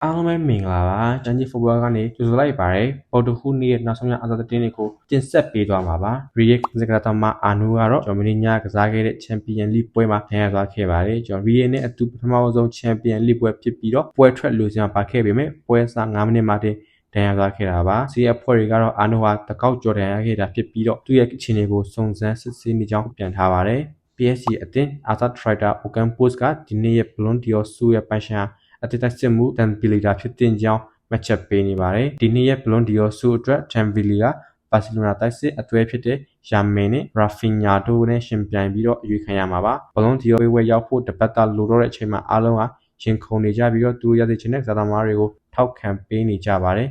အားလုံးပဲမင်္ဂလာပါကျန်ကြီး football ကနေကြိုဆိုလိုက်ပါတယ်ပေါ်တူဂူနေ့ရဲ့နောက်ဆုံးရအသာသတင်းတွေကိုတင်ဆက်ပေးသွားမှာပါရီယက်စကတာမအာနူကတော့ဂျော်မနီညကစားခဲ့တဲ့ချန်ပီယံလိပွဲမှာနိုင်ရသွားခဲ့ပါတယ်ကျွန်တော်ရီယက်နဲ့အတူပထမဆုံးချန်ပီယံလိပွဲဖြစ်ပြီးတော့ပွဲထွက်လူစင်ပါခဲ့ပေမဲ့ပွဲစား9မိနစ်မှတင်ဒဏ်ရာသွားခဲ့တာပါစီအဖွဲတွေကတော့အာနူဟာတကောက်ကျော်ဒဏ်ရာခဲ့တာဖြစ်ပြီးတော့သူ့ရဲ့အခြေအနေကိုစုံစမ်းစစ်ဆေးနေကြောင်းပြန်ထားပါတယ် PSG အသင်းအာသာထရိုက်တာအိုကန်ပို့စ်ကဒီနေ့ရဲ့ဘလွန်ဒီယောဆူရဲ့ပိုင်ရှင်အတတက်စစ်မှုတန်ပီလီတာဖြစ်တဲ့ကြောင်းမှတ်ချက်ပေးနေပါတယ်ဒီနေ့ရဲ့ဘလွန်ဒီယောဆူအတွက်တန်ပီလီကဘာစီလိုနာတိုက်စစ်အတွဲဖြစ်တဲ့ယာမင်နဲ့ရာဖီညာတို့နဲ့ရှင်ပြိုင်ပြီးတော့အရွေးခံရမှာပါဘလွန်ဒီယောဝဲရောက်ဖို့တပတ်တာလိုတော့တဲ့အချိန်မှာအားလုံးကရင်ခုန်နေကြပြီးတော့သူရတဲ့ချင်းတဲ့ဇာတာမားတွေကိုထောက်ခံပေးနေကြပါတယ်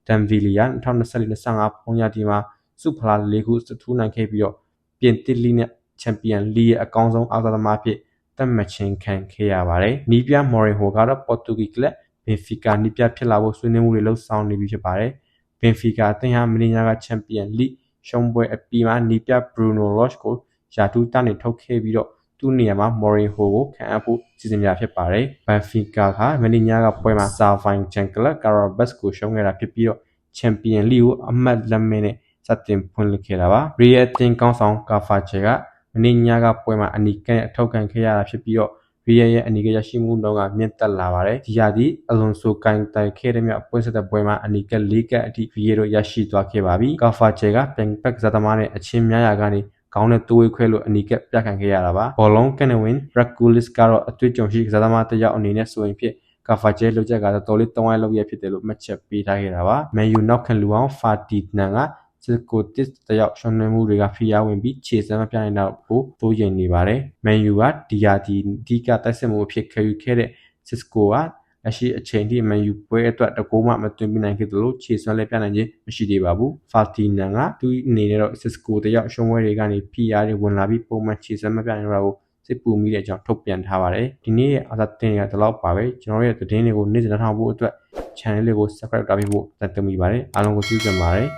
တန်ပီလီက2024-25ပုံရတီမှာစုဖလား၄ခုစထူးနိုင်ခဲ့ပြီးတော့ပြင်သစ်လိနဲ့ချန်ပီယံလိရဲ့အကောင်းဆုံးအားကစားသမားဖြစ်တတ်မှတ်ခြင်းခံခဲ့ရပါတယ်။နီးပြမော်ရင်ဟိုကတော့ပေါ်တူဂီကလပ်ဘင်ဖီကာနီးပြဖြစ်လာဖို့ဆွေးနွေးမှုတွေလှုပ်ဆောင်နေပြီဖြစ်ပါတယ်။ဘင်ဖီကာအသင်းဟာမနီညာကချန်ပီယံလိရှုံးပွဲအပြီးမှာနီးပြဘရူနိုလော့ချ်ကိုယာတူးကနေထုတ်ခဲ့ပြီးတော့သူ့နေရာမှာမော်ရင်ဟိုကိုခံအပ်ဖို့စီစဉ်ကြဖြစ်ပါတယ်။ဘန်ဖီကာကမနီညာကပွဲမှာဆာဗိုင်ချန်ကလပ်ကာရာဘတ်ကိုရှုံးခဲ့တာဖြစ်ပြီးတော့ချန်ပီယံလိကိုအမှတ်လက်မဲ့နဲ့စတင်ဖွင့်လှစ်ခဲ့တာပါ။ရီယက်တင်ကောင်းဆောင်ကာဖာချေကမနေ့ညကပွဲမှာအနီကနဲ့အထောက်ခံခဲ့ရတာဖြစ်ပြီးတော့ရီယက်ရဲ့အနီကရရှိမှုတော့ကမြင့်တက်လာပါတယ်ဒီရာသီအလွန်ဆိုကန်တိုင်ခဲ့တဲ့မြောက်ပွဲဆက်တဲ့ပွဲမှာအနီက၄ကက်အထိရီယက်တို့ရရှိသွားခဲ့ပါပြီကာဖာချေကပြန်ပက်ဇာတမားနဲ့အချင်းများရာကနေကောင်းတဲ့တိုးဝေးခွဲလို့အနီကပြခံခဲ့ရတာပါဘောလုံးကန်နဝင်းရက်ကူလစ်ကတော့အတွေ့အကြုံရှိဇာတမားတယောက်အနေနဲ့ဆိုရင်ဖြစ်ကာဖာချေလောက်ချက်ကတော်လေး3ဝိုင်းလောက်ရဖြစ်တယ်လို့မှတ်ချက်ပေးထားခဲ့တာပါမန်ယူနောက်ခံလူအောင်ဖာတီနန်ကစစ်ကိုတစ်တယောက်ရှုံးနေမှုတွေကဖီးယားဝင်ပြီးခြေစမ်းမပြနိုင်တော့ဘူးတိုးရင်နေပါတယ်မန်ယူကဒီယာဒီဒီကတိုက်စစ်မှုအဖြစ်ခံယူခဲ့တဲ့စစ်ကိုကလက်ရှိအချိန်ထိမန်ယူပွဲအတွက်တကိုးမှမသွင်းပြနိုင်ခဲ့သလိုခြေစွမ်းလည်းပြနိုင်ခြင်းမရှိသေးပါဘူးဖာတီနန်ကသူ့အနေနဲ့တော့စစ်ကိုတယောက်ရှုံးပွဲတွေကနေဖီးယားတွေဝင်လာပြီးပုံမှန်ခြေစမ်းမပြနိုင်တော့ဘူးစစ်ပူမိတဲ့အကြောင်းထုတ်ပြန်ထားပါတယ်ဒီနေ့ရဲ့အာသာတင်ရတဲ့လောက်ပါပဲကျွန်တော်ရဲ့သတင်းတွေကိုနေ့စဉ်ထောင်ဖို့အတွက် channel လေးကို subscribe လုပ်ထားဖို့တိုက်တွန်းမိပါတယ်အားလုံးကိုကျေးဇူးတင်ပါတယ်